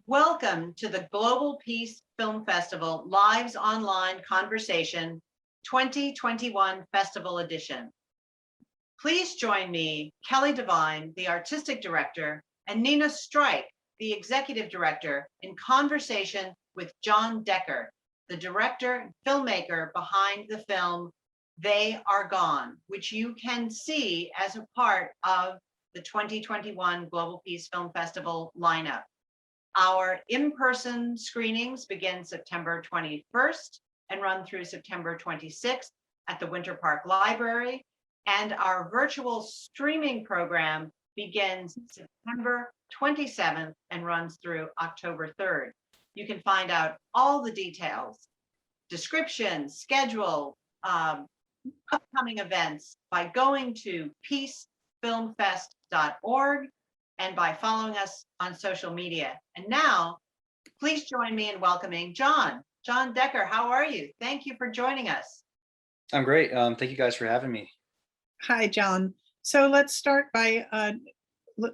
Welcome to the Global Peace Film Festival Lives Online Conversation 2021 Festival Edition. Please join me, Kelly Devine, the Artistic Director, and Nina Strike, the Executive Director, in conversation with Jon Decker, the director and filmmaker behind the film They Are Gone, which you can see as a part of the 2021 Global Peace Film Festival lineup. Our in-person screenings begin September 21st and run through September 26th at the Winter Park Library. And our virtual streaming program begins September 27th and runs through October 3rd. You can find out all the details, description, schedule, upcoming events by going to peacefilmfest.org and by following us on social media. And now, please join me in welcoming Jon Decker. How are you? Thank you for joining us. I'm great. Thank you guys for having me. Hi, Jon. So let's start by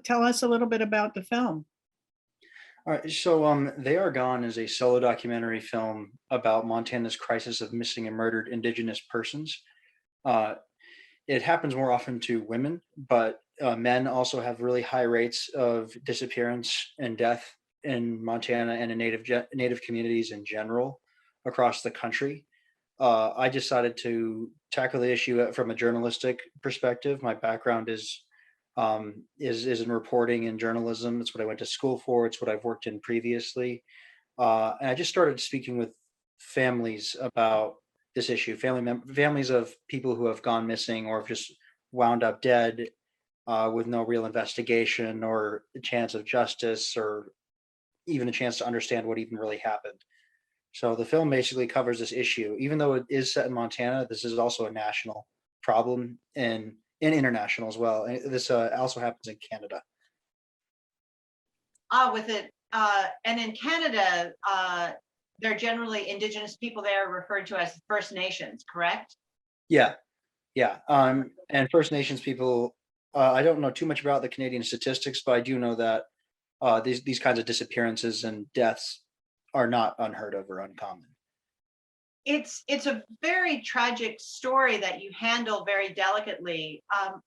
tell us a little bit about the film. All right, so They Are Gone is a solo documentary film about Montana's crisis of missing and murdered Indigenous persons. It happens more often to women, but men also have really high rates of disappearance and death in Montana and in Native communities in general across the country. I decided to tackle the issue from a journalistic perspective. My background is in reporting and journalism. It's what I went to school for. It's what I've worked in previously. And I just started speaking with families about this issue, families of people who have gone missing or have just wound up dead with no real investigation or a chance of justice or even a chance to understand what even really happened. So the film basically covers this issue. Even though it is set in Montana, this is also a national problem and international as well. And this also happens in Canada. And in Canada, they're generally Indigenous people there referred to as First Nations, correct? Yeah. And First Nations people, I don't know too much about the Canadian statistics, but I do know that these kinds of disappearances and deaths are not unheard of or uncommon. It's a very tragic story that you handle very delicately.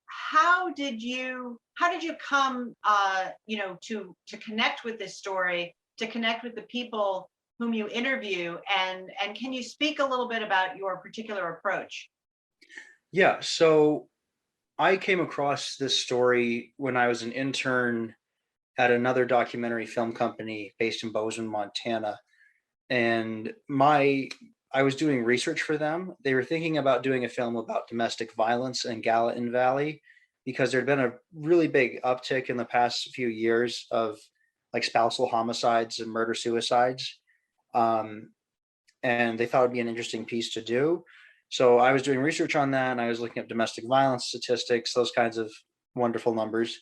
How did you come to connect with this story, to connect with the people whom you interview, and can you speak a little bit about your particular approach? Yeah, so I came across this story when I was an intern at another documentary film company based in Bozeman, Montana. And I was doing research for them. They were thinking about doing a film about domestic violence in Gallatin Valley because there'd been a really big uptick in the past few years of like spousal homicides and murder suicides. And they thought it'd be an interesting piece to do. So I was doing research on that, and I was looking at domestic violence statistics, those kinds of wonderful numbers.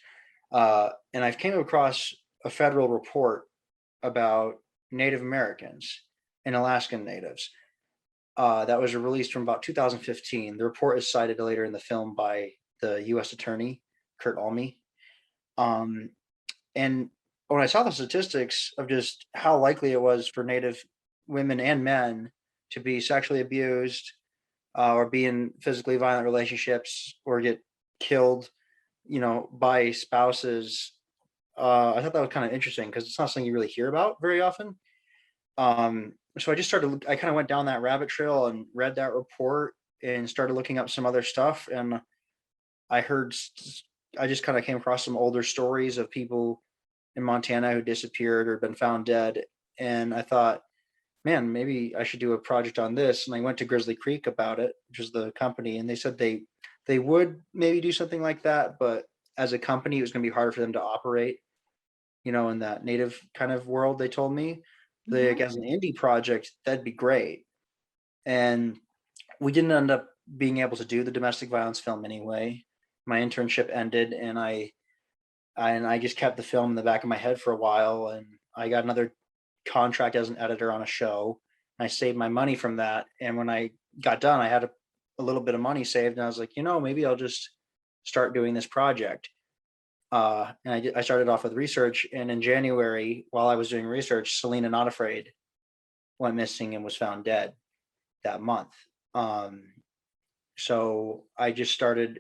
And I came across a federal report about Native Americans and Alaskan Natives that was released from about 2015. The report is cited later in the film by the U.S. Attorney, Kurt Almy. And when I saw the statistics of just how likely it was for Native women and men to be sexually abused or be in physically violent relationships or get killed, by spouses, I thought that was kind of interesting because it's not something you really hear about very often. So I kind of went down that rabbit trail and read that report and started looking up some other stuff. And I just kind of came across some older stories of people in Montana who disappeared or been found dead. And I thought, man, maybe I should do a project on this. And I went to Grizzly Creek about it, which is the company. And they said they would maybe do something like that. But as a company, it was going to be hard for them to operate, in that Native kind of world, they told me. Like as an indie project, that'd be great. And we didn't end up being able to do the domestic violence film anyway. My internship ended, and I just kept the film in the back of my head for a while, and I got another contract as an editor on a show. And I saved my money from that. And when I got done, I had a little bit of money saved, and I was like, maybe I'll just start doing this project. And I started off with research, and in January, while I was doing research, Selena Not Afraid went missing and was found dead that month. So I just started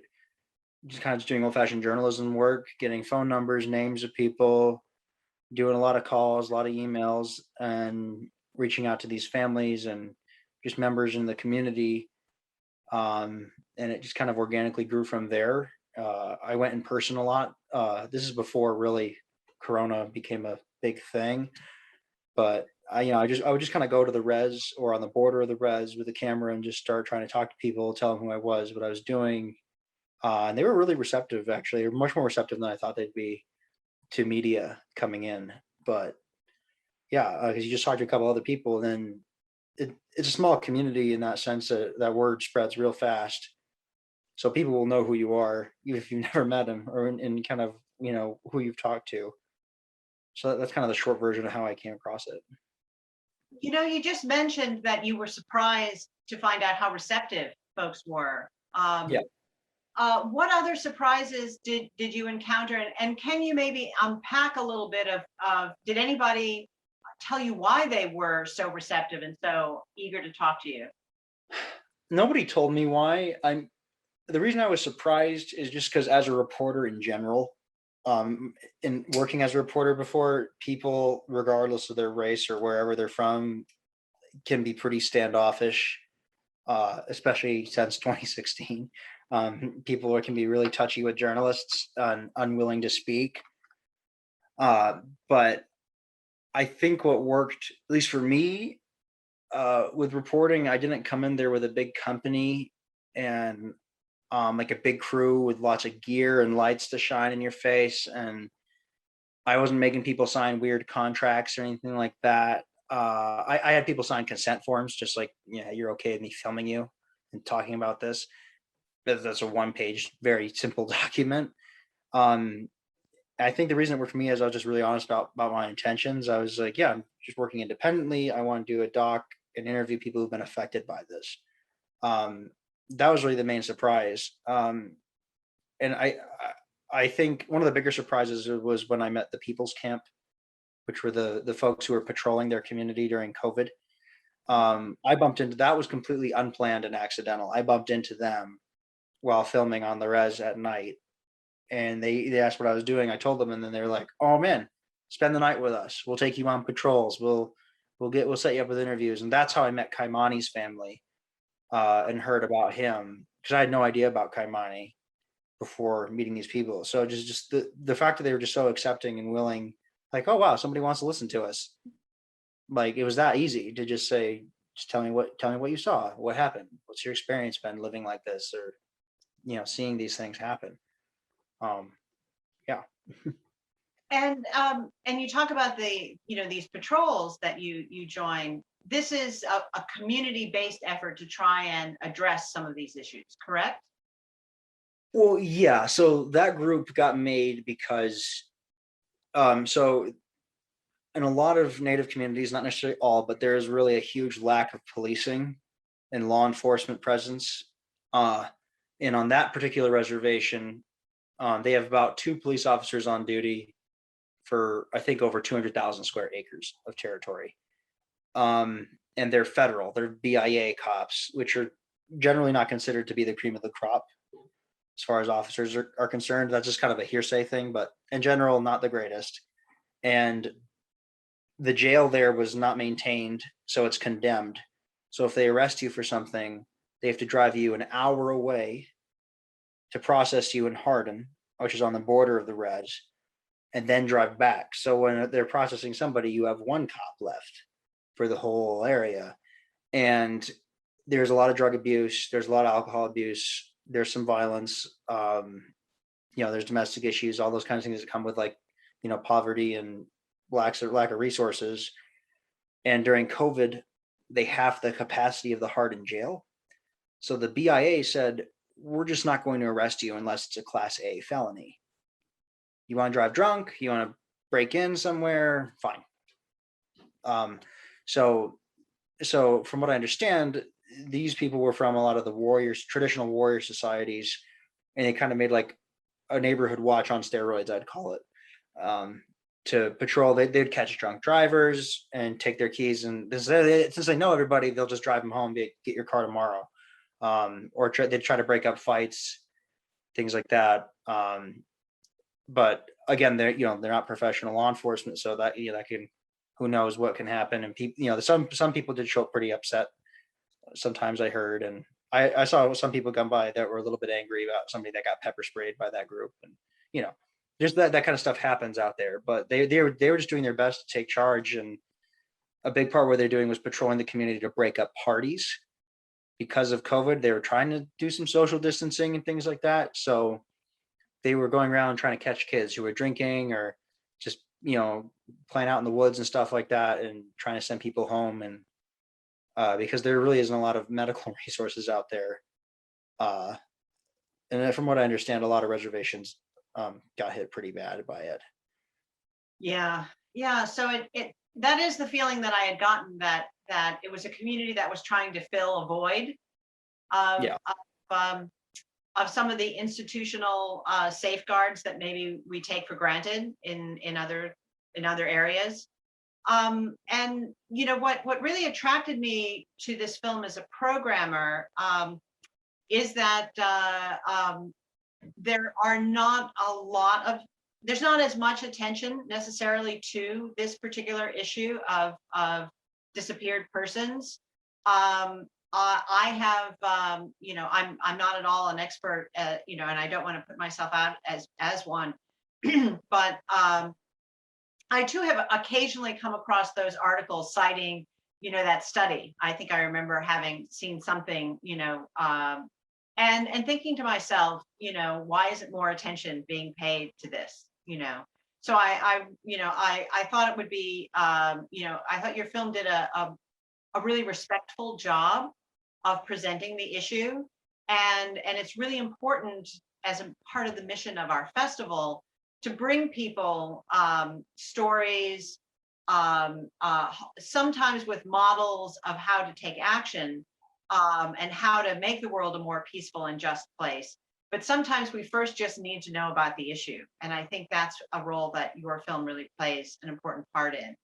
just kind of just doing old-fashioned journalism work, getting phone numbers, names of people, doing a lot of calls, a lot of emails, and reaching out to these families and just members in the community. And it just kind of organically grew from there. I went in person a lot. This is before really Corona became a big thing, but I would just kind of go to the res or on the border of the res with a camera and just start trying to talk to people, tell them who I was, what I was doing. And they were really receptive, actually. They were much more receptive than I thought they'd be to media coming in. But yeah, because you just talk to a couple other people, and then it's a small community in that sense that that word spreads real fast. So people will know who you are, even if you've never met them or in kind of, who you've talked to. So that's kind of the short version of how I came across it. You just mentioned that you were surprised to find out how receptive folks were. Yeah. What other surprises did you encounter? And can you maybe unpack a little bit of did anybody tell you why they were so receptive and so eager to talk to you? Nobody told me why. The reason I was surprised is just because as a reporter in general, in working as a reporter before, people, regardless of their race or wherever they're from, can be pretty standoffish, especially since 2016. People can be really touchy with journalists and unwilling to speak. But I think what worked, at least for me, with reporting, I didn't come in there with a big company and like a big crew with lots of gear and lights to shine in your face. And I wasn't making people sign weird contracts or anything like that. I had people sign consent forms, just like, yeah, you're okay with me filming you and talking about this. That's a one-page, very simple document. Um, I think the reason it worked for me is I was just really honest about my intentions. I was like, yeah, I'm just working independently. I want to do a doc and interview people who've been affected by this. Um, that was really the main surprise. And I think one of the bigger surprises was when I met the People's Camp, which were the folks who were patrolling their community during COVID. I bumped into that was completely unplanned and accidental. I bumped into them while filming on the res at night, and they asked what I was doing. I told them, and then they were like, "Oh man, spend the night with us. We'll take you on patrols. We'll set you up with interviews." And that's how I met Kaimani's family, and heard about him, because I had no idea about Kaimani before meeting these people. So just the fact that they were just so accepting and willing, like, oh wow, somebody wants to listen to us. Like, it was that easy to just say, just tell me what you saw, what happened, what's your experience been living like this, or seeing these things happen. Um, yeah. And you talk about these patrols that you join. This is a community-based effort to try and address some of these issues, correct? Well, yeah. So that group got made because, so in a lot of Native communities, not necessarily all, but there is really a huge lack of policing and law enforcement presence. And on that particular reservation, they have about 2 police officers on duty for, I think, over 200,000 square acres of territory. And they're federal, they're BIA cops, which are generally not considered to be the cream of the crop as far as officers are concerned. That's just kind of a hearsay thing, but in general, not the greatest. And the jail there was not maintained, so it's condemned. So if they arrest you for something, they have to drive you an hour away to process you in Hardin, which is on the border of the res, and then drive back. So when they're processing somebody, you have 1 cop left for the whole area. And there's a lot of drug abuse, there's a lot of alcohol abuse, there's some violence, there's domestic issues, all those kinds of things that come with, like, poverty and lack of resources. And during COVID, they have the capacity of the Hardin jail. So the BIA said, we're just not going to arrest you unless it's a class A felony. You want to drive drunk, you want to break in somewhere, fine. So from what I understand, these people were from a lot of the traditional warrior societies, and they kind of made like a neighborhood watch on steroids, I'd call it, to patrol. They'd catch drunk drivers and take their keys, and since they know everybody, they'll just drive them home. Get your car tomorrow, or they'd try to break up fights, things like that. But again, they're not professional law enforcement, so that that can, who knows what can happen. And people, some people did show up pretty upset. Sometimes I heard, and I saw some people come by that were a little bit angry about somebody that got pepper sprayed by that group, and just that kind of stuff happens out there. But they were just doing their best to take charge, and a big part of what they're doing was patrolling the community to break up parties. Because of COVID, they were trying to do some social distancing and things like that. So they were going around trying to catch kids who were drinking or just playing out in the woods and stuff like that, and trying to send people home. And because there really isn't a lot of medical resources out there, and from what I understand, a lot of reservations got hit pretty bad by it. Yeah. So it that is the feeling that I had gotten, that it was a community that was trying to fill a void of Yeah. of some of the institutional safeguards that maybe we take for granted in other areas. And what really attracted me to this film as a programmer is that there's not as much attention necessarily to this particular issue of disappeared persons. I have, I'm not at all an expert, and I don't want to put myself out as one, but I too have occasionally come across those articles citing, that study. I think I remember having seen something, and thinking to myself, why isn't more attention being paid to this? So I thought it would be, I thought your film did a really respectful job of presenting the issue, and it's really important as a part of the mission of our festival to bring people stories, sometimes with models of how to take action, and how to make the world a more peaceful and just place. But sometimes we first just need to know about the issue, and I think that's a role that your film really plays an important part in.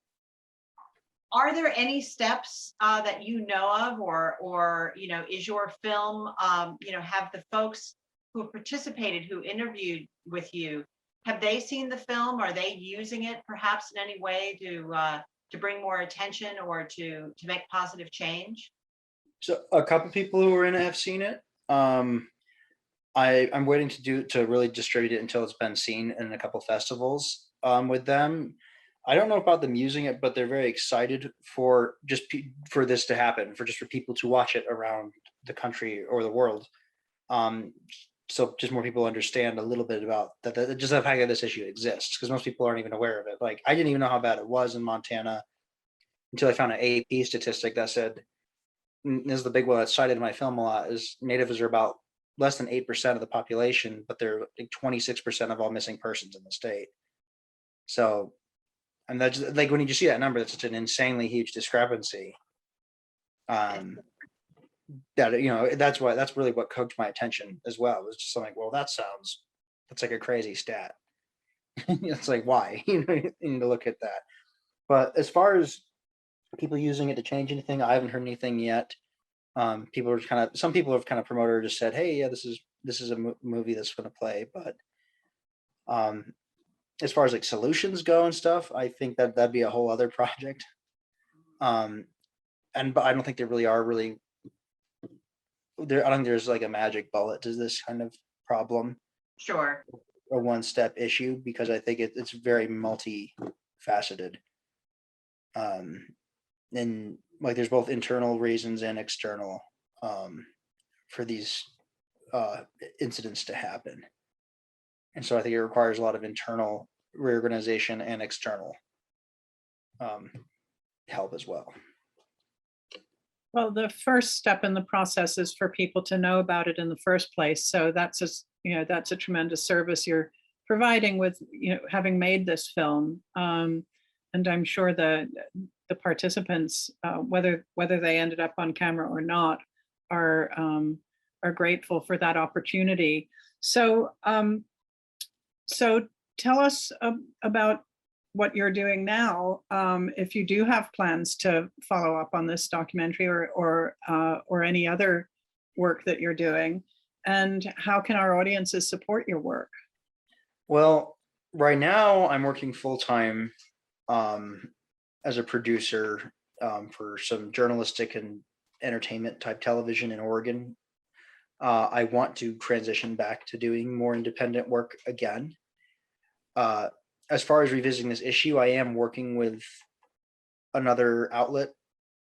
Are there any steps that you know of, or is your film, have the folks who have participated, who interviewed with you, have they seen the film? Are they using it perhaps in any way to bring more attention or to make positive change? So a couple people who were in it have seen it. I'm waiting to really distribute it until it's been seen in a couple festivals with them. I don't know about them using it, but they're very excited for for this to happen, for people to watch it around the country or the world. So just more people understand a little bit about that, just the fact that this issue exists, because most people aren't even aware of it. Like, I didn't even know how bad it was in Montana until I found an AP statistic that said, this is the big one that's cited in my film a lot, is natives are about less than 8% of the population, but they're like 26% of all missing persons in the state. So, and that's like, when you just see that number, that's such an insanely huge discrepancy. That that's really what caught my attention as well. It was just like, well, that's like a crazy stat. It's like, why? You need to look at that. But as far as people using it to change anything, I haven't heard anything yet. Some people have kind of promoted or just said, hey, yeah, this is a movie that's going to play. But as far as like solutions go and stuff, I think that'd be a whole other project. But I don't think there really are I don't think there's like a magic bullet to this kind of problem. Sure. A one-step issue, because I think it's very multifaceted. And like, there's both internal reasons and external for these incidents to happen. And so I think it requires a lot of internal reorganization and external help as well. Well, the first step in the process is for people to know about it in the first place. So that's a tremendous service you're providing with, having made this film. And I'm sure the participants, whether they ended up on camera or not, are grateful for that opportunity. So So tell us about what you're doing now. If you do have plans to follow up on this documentary or any other work that you're doing, and how can our audiences support your work? Well, right now I'm working full time as a producer for some journalistic and entertainment type television in Oregon. I want to transition back to doing more independent work again. As far as revisiting this issue, I am working with another outlet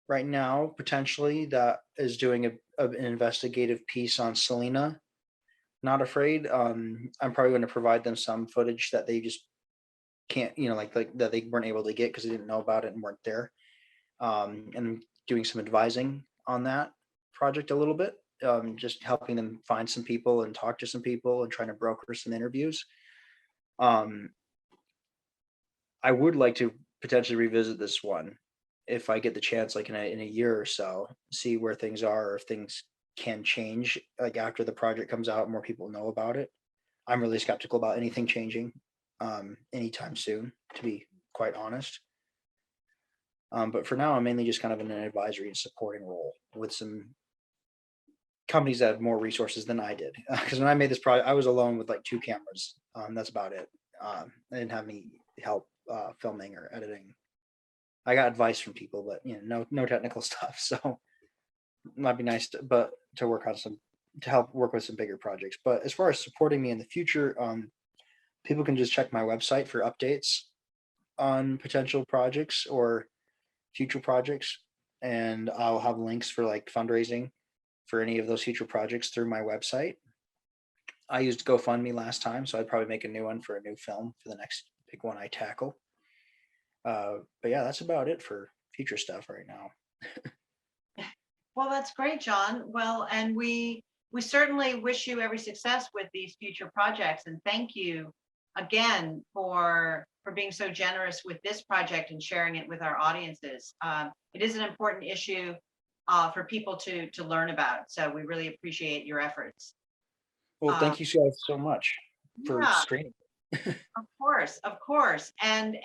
right now, potentially, that is doing an investigative piece on Selena. Not Afraid. I'm probably going to provide them some footage that they just can't, like that they weren't able to get because they didn't know about it and weren't there. And doing some advising on that project a little bit, just helping them find some people and talk to some people and trying to broker some interviews. I would like to potentially revisit this one if I get the chance, like in a year or so, see where things are, or if things can change, like after the project comes out, more people know about it. I'm really skeptical about anything changing anytime soon, to be quite honest. But for now, I'm mainly just kind of in an advisory and supporting role with some companies that have more resources than I did. Because when I made this project, I was alone with like 2 cameras. That's about it. I didn't have any help filming or editing. I got advice from people, but no technical stuff. So it might be nice to work on to help work with some bigger projects. But as far as supporting me in the future, people can just check my website for updates on potential projects or future projects, and I'll have links for like fundraising for any of those future projects through my website. I used GoFundMe last time, so I'd probably make a new one for a new film for the next big one I tackle. But yeah, that's about it for future stuff right now. Well, that's great, John. Well, and we certainly wish you every success with these future projects, and thank you again for being so generous with this project and sharing it with our audiences. It is an important issue for people to learn about, so we really appreciate your efforts. Well, thank you guys so much for Yeah, screening. of course. And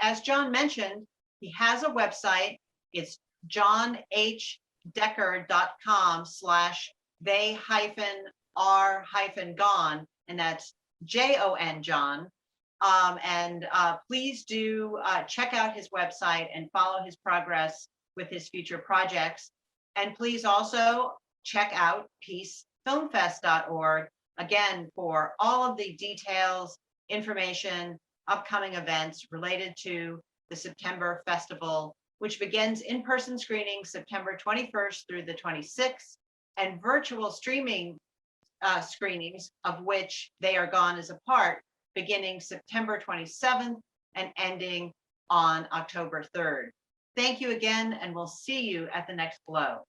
as John mentioned, he has a website. It's jondecker.com/they-are-gone, and that's JON John. And please do check out his website and follow his progress with his future projects. And please also check out peacefilmfest.org again for all of the details, information, upcoming events related to the September Festival, which begins in-person screenings September 21st through the 26th, and virtual streaming screenings, of which They Are Gone is a part, beginning September 27th and ending on October 3rd. Thank you again, and we'll see you at the next Glow.